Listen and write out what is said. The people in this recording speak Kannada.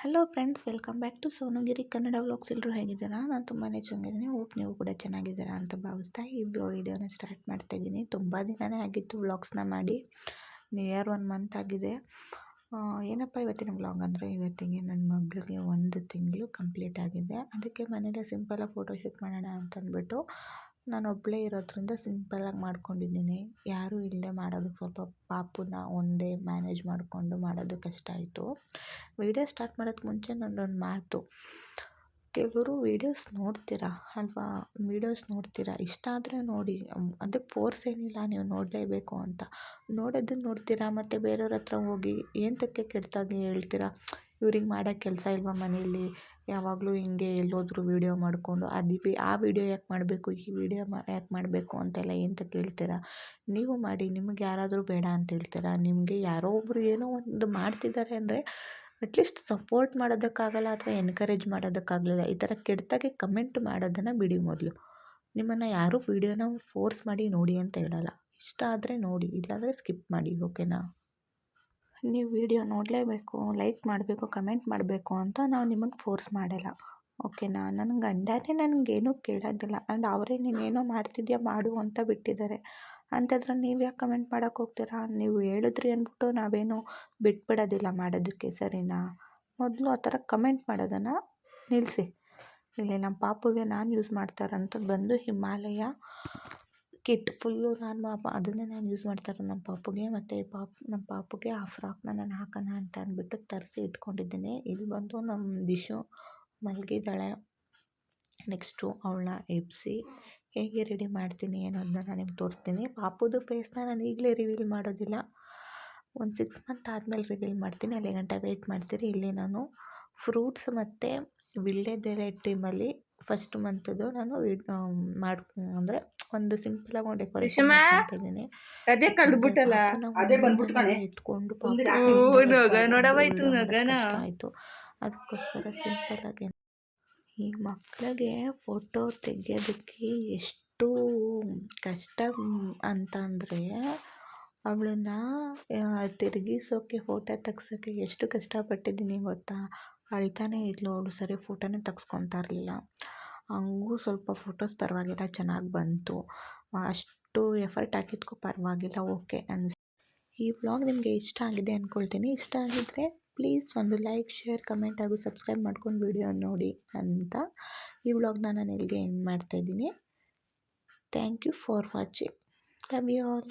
Hello friends, welcome back to Sonugiri Kannada vlogs. ಎಲ್ಲರೂ ಹೇಗಿದ್ದೀರಾ? ನಾನು ತುಂಬಾ ಚೆನ್ನಾಗಿದ್ದೀನಿ. ಹೋಪ್ ನೀವು ಕೂಡ ಚೆನ್ನಾಗಿದ್ದೀರಾ ಅಂತ ಭಾವಿಸ್ತಾ ಈ ವಿಡಿಯೋನ ಸ್ಟಾರ್ಟ್ ಮಾಡ್ತಾ ಇದ್ದೀನಿ. ತುಂಬ ದಿನವೇ ಆಗಿತ್ತು ವ್ಲಾಗ್ಸ್ನ ಮಾಡಿ, ನಿಯರ್ 1 ಮಂತ್ ಆಗಿದೆ. ಏನಪ್ಪ ಇವತ್ತಿನ ವ್ಲಾಗ್ ಅಂದರೆ, ಇವತ್ತಿಗೆ ನನ್ನ ಮಗಳಿಗೆ 1 ತಿಂಗಳು ಕಂಪ್ಲೀಟ್ ಆಗಿದೆ. ಅದಕ್ಕೆ ಮನೇಲಿ ಸಿಂಪಲಾಗಿ ಫೋಟೋಶೂಟ್ ಮಾಡೋಣ ಅಂತ ಅಂದ್ಬಿಟ್ಟು ನಾನು ಒಬ್ಬಳೇ ಇರೋದ್ರಿಂದ ಸಿಂಪಲಾಗಿ ಮಾಡ್ಕೊಂಡಿದ್ದೀನಿ. ಯಾರೂ ಇಲ್ಲದೆ ಮಾಡೋದಕ್ಕೆ ಸ್ವಲ್ಪ ಪಾಪುನ ಒಂದೇ ಮ್ಯಾನೇಜ್ ಮಾಡಿಕೊಂಡು ಮಾಡೋದು ಕಷ್ಟ ಆಯಿತು. ವೀಡಿಯೋ ಸ್ಟಾರ್ಟ್ ಮಾಡೋಕ್ಕೆ ಮುಂಚೆ ನನ್ನದೊಂದು ಮಾತು, ಕೆಲವರು ವೀಡಿಯೋಸ್ ನೋಡ್ತೀರಾ ಅಲ್ವಾ, ಇಷ್ಟ ಆದರೆ ನೋಡಿ, ಅದಕ್ಕೆ ಫೋರ್ಸ್ ಏನಿಲ್ಲ ನೀವು ನೋಡಲೇಬೇಕು ಅಂತ. ನೋಡೋದನ್ನು ನೋಡ್ತೀರಾ ಮತ್ತು ಬೇರೆಯವ್ರ ಹತ್ರ ಹೋಗಿ ಏಂತಕ್ಕೆ ಕೆಟ್ಟದಾಗಿ ಹೇಳ್ತೀರಾ, ಇವ್ರಿಗೆ ಮಾಡೋಕ್ಕೆ ಕೆಲಸ ಇಲ್ವಾ ಮನೆಯಲ್ಲಿ, ಯಾವಾಗಲೂ ಹಿಂಗೆ ಎಲ್ಲೋದ್ರೂ ವೀಡಿಯೋ ಮಾಡಿಕೊಂಡು ಆ ವಿಡಿಯೋ ಯಾಕೆ ಮಾಡಬೇಕು, ಈ ವಿಡಿಯೋ ಯಾಕೆ ಮಾಡಬೇಕು ಅಂತೆಲ್ಲ ಏಂತಕ್ಕೆ ಹೇಳ್ತೀರಾ. ನೀವು ಮಾಡಿ, ನಿಮಗೆ ಯಾರಾದರೂ ಬೇಡ ಅಂತ ಹೇಳ್ತೀರಾ. ನಿಮಗೆ ಯಾರೋ ಒಬ್ಬರು ಏನೋ ಒಂದು ಮಾಡ್ತಿದ್ದಾರೆ ಅಂದರೆ ಅಟ್ಲೀಸ್ಟ್ ಸಪೋರ್ಟ್ ಮಾಡೋದಕ್ಕಾಗಲ್ಲ ಅಥವಾ ಎನ್ಕರೇಜ್ ಮಾಡೋದಕ್ಕಾಗಲಿಲ್ಲ, ಈ ಥರ ಕೆಟ್ಟದಾಗಿ ಕಮೆಂಟ್ ಮಾಡೋದನ್ನು ಬಿಡಿ. ಮೊದಲು ನಿಮ್ಮನ್ನು ಯಾರೂ ವೀಡಿಯೋನ ಫೋರ್ಸ್ ಮಾಡಿ ನೋಡಿ ಅಂತ ಹೇಳಲ್ಲ. ಇಷ್ಟ ಆದರೆ ನೋಡಿ, ಇಲ್ಲಾಂದರೆ ಸ್ಕಿಪ್ ಮಾಡಿ, ಓಕೆನಾ. ನೀವು ವೀಡಿಯೋ ನೋಡಲೇಬೇಕು, ಲೈಕ್ ಮಾಡಬೇಕು, ಕಮೆಂಟ್ ಮಾಡಬೇಕು ಅಂತ ನಾವು ನಿಮಗೆ ಫೋರ್ಸ್ ಮಾಡಲ್ಲ, ಓಕೆನಾ. ನನ್ನ ಗಂಡನೇ ನನಗೇನೂ ಕೇಳೋದಿಲ್ಲ, ಆ್ಯಂಡ್ ಅವರೇ ನೀನೇನೋ ಮಾಡ್ತಿದ್ಯಾ ಮಾಡು ಅಂತ ಬಿಟ್ಟಿದ್ದಾರೆ. ಅಂಥದ್ರಲ್ಲಿ ನೀವು ಯಾಕೆ ಕಮೆಂಟ್ ಮಾಡೋಕ್ಕೆ ಹೋಗ್ತೀರಾ. ನೀವು ಹೇಳಿದ್ರಿ ಅಂದ್ಬಿಟ್ಟು ನಾವೇನೋ ಬಿಟ್ಬಿಡೋದಿಲ್ಲ ಮಾಡೋದಕ್ಕೆ, ಸರಿನಾ. ಮೊದಲು ಆ ಥರ ಕಮೆಂಟ್ ಮಾಡೋದನ್ನು ನಿಲ್ಲಿಸಿ. ಇಲ್ಲಿ ನಮ್ಮ ಪಾಪುಗೆ ನಾನು ಯೂಸ್ ಮಾಡ್ತಾ ಇರೋಂಥದ್ದು ಬಂದು ಹಿಮಾಲಯ ಕಿಟ್ ಫುಲ್ಲು. ಅದನ್ನೇ ನಾನು ಯೂಸ್ ಮಾಡ್ತಾ ಇರೋದು ನಮ್ಮ ಪಾಪುಗೆ. ಮತ್ತು ನಮ್ಮ ಪಾಪುಗೆ ಆ ಫ್ರಾಕ್ನ ನಾನು ಹಾಕೋಣ ಅಂತ ಅಂದ್ಬಿಟ್ಟು ತರಿಸಿ ಇಟ್ಕೊಂಡಿದ್ದೀನಿ. ಇಲ್ಲಿ ಬಂದು ನಮ್ಮ ದಿಶು ಮಲಗಿದ್ದಾಳೆ. ನೆಕ್ಸ್ಟು ಅವಳನ್ನ ಎಬ್ಬಿಸಿ ಹೇಗೆ ರೆಡಿ ಮಾಡ್ತೀನಿ ಅನ್ನೋದನ್ನ ನಾನು ನಿಮ್ಗೆ ತೋರಿಸ್ತೀನಿ. ಪಾಪುದು ಫೇಸ್ನ ನಾನು ಈಗಲೇ ರಿವೀಲ್ ಮಾಡೋದಿಲ್ಲ, ಒಂದು 6 ಮಂತ್ ಆದಮೇಲೆ ರಿವೀಲ್ ಮಾಡ್ತೀನಿ. ಅಲ್ಲಿ ಗಂಟ ವೆಯ್ಟ್ ಮಾಡ್ತೀರಿ. ಇಲ್ಲಿ ನಾನು ಫ್ರೂಟ್ಸ್ ಮತ್ತು ವೀಳ್ಯದೆಲೆ ಟೀಮಲ್ಲಿ ಫಸ್ಟ್ ಮಂತದ್ದು ನಾನು ಅಂದರೆ ಒಂದು ಸಿಂಪಲಾಗಿ ಒಂದು ಡೆಕೋರೇಷನ್ ಮಾಡ್ತಿದ್ದೀನಿ. ಅದೇ ಕಳೆದ್ಬಿಟ್ಟಲ್ಲ, ಅದೇ ಬಂದ್ಬಿಟ್ಟು ಕಣೆ ಇಟ್ಕೊಂಡು ಕಷ್ಟ ಆಯಿತು. ಅದಕ್ಕೋಸ್ಕರ ಸಿಂಪಲಾಗಿ ಈ ಮಕ್ಕಳಿಗೆ ಫೋಟೋ ತೆಗೆಯೋದಕ್ಕೆ ಎಷ್ಟು ಕಷ್ಟ ಅಂತ ಅಂದರೆ, ಅವಳನ್ನು ತಿರುಗಿಸೋಕ್ಕೆ ಫೋಟೋ ತೆಗ್ಸೋಕ್ಕೆ ಎಷ್ಟು ಕಷ್ಟಪಟ್ಟಿದ್ದೀನಿ ಗೊತ್ತಾ. ಅಳ್ತಾನೆ ಇದ್ಲು ಅವಳು, ಸರಿ ಫೋಟೋನೇ ತೆಗ್ಸ್ಕೊತಾ ಇರಲಿಲ್ಲ. ಹಂಗೂ ಸ್ವಲ್ಪ ಫೋಟೋಸ್ ಪರವಾಗಿಲ್ಲ ಚೆನ್ನಾಗಿ ಬಂತು. ಅಷ್ಟು ಎಫರ್ಟ್ ಹಾಕಿದ್ಕೂ ಪರವಾಗಿಲ್ಲ, ಓಕೆ ಅನ್ಸ್. ಈ ವ್ಲಾಗ್ ನಿಮಗೆ ಇಷ್ಟ ಆಗಿದೆ ಅಂದ್ಕೊಳ್ತೀನಿ. ಇಷ್ಟ ಆಗಿದ್ದರೆ ಪ್ಲೀಸ್ ಒಂದು ಲೈಕ್, ಶೇರ್, ಕಮೆಂಟ್ ಹಾಗೂ ಸಬ್ಸ್ಕ್ರೈಬ್ ಮಾಡ್ಕೊಂಡು ವಿಡಿಯೋ ನೋಡಿ ಅಂತ ಈ ವ್ಲಾಗ್ನ ನಾನು ಇಲ್ಲಿಗೆ ಎಂಡ್ ಮಾಡ್ತಾಯಿದ್ದೀನಿ. Thank you for watching. Love you all.